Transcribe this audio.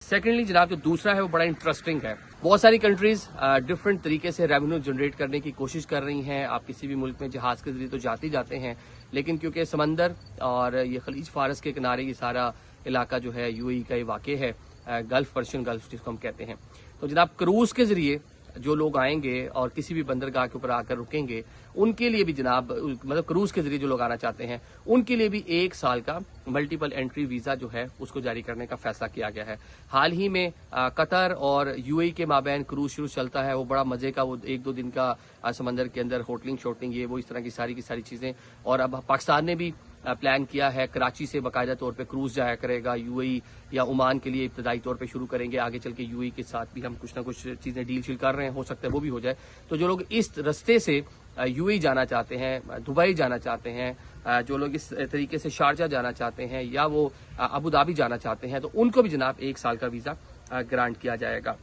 Secondly जनाब जो दूसरा है वो बड़ा इंटरेस्टिंग है। बहुत सारी कंट्रीज डिफरेंट तरीके से रेवेन्यू जनरेट करने की कोशिश कर रही हैं। आप किसी भी मुल्क में जहाज के जरिए तो जाते हैं, लेकिन क्योंकि समंदर और ये खलीज फारस के किनारे ये सारा इलाका जो है यूएई का ये वाक़ है, गल्फ, पर्शियन गल्फ जिसको हम कहते हैं। तो जनाब क्रूज के जरिए जो लोग आएंगे और किसी भी बंदरगाह के ऊपर आकर रुकेंगे, उनके लिए भी जनाब मतलब क्रूज के जरिए जो लोग आना चाहते हैं उनके लिए भी 1 साल का मल्टीपल एंट्री वीजा जो है उसको जारी करने का फैसला किया गया है। हाल ही में कतर और यूएई के माबैन क्रूज शुरू चलता है, वो बड़ा मजे का, वो 1-2 दिन का समंदर के अंदर होटलिंग शोटलिंग ये वो इस तरह की सारी चीजें। और अब पाकिस्तान ने भी प्लान किया है, कराची से बाकायदा तौर पे क्रूज जाया करेगा यूएई या ओमान के लिए इब्तदाई तौर पे शुरू करेंगे। आगे चल के यूएई के साथ भी हम कुछ ना कुछ चीजें डील शील कर रहे हैं, हो सकता है वो भी हो जाए। तो जो लोग इस रास्ते से यूएई जाना चाहते हैं, दुबई जाना चाहते हैं, जो लोग इस तरीके से शारजा जाना चाहते हैं या वो अबू धाबी जाना चाहते हैं, तो उनको भी जनाब 1 साल का वीजा ग्रांट किया जाएगा।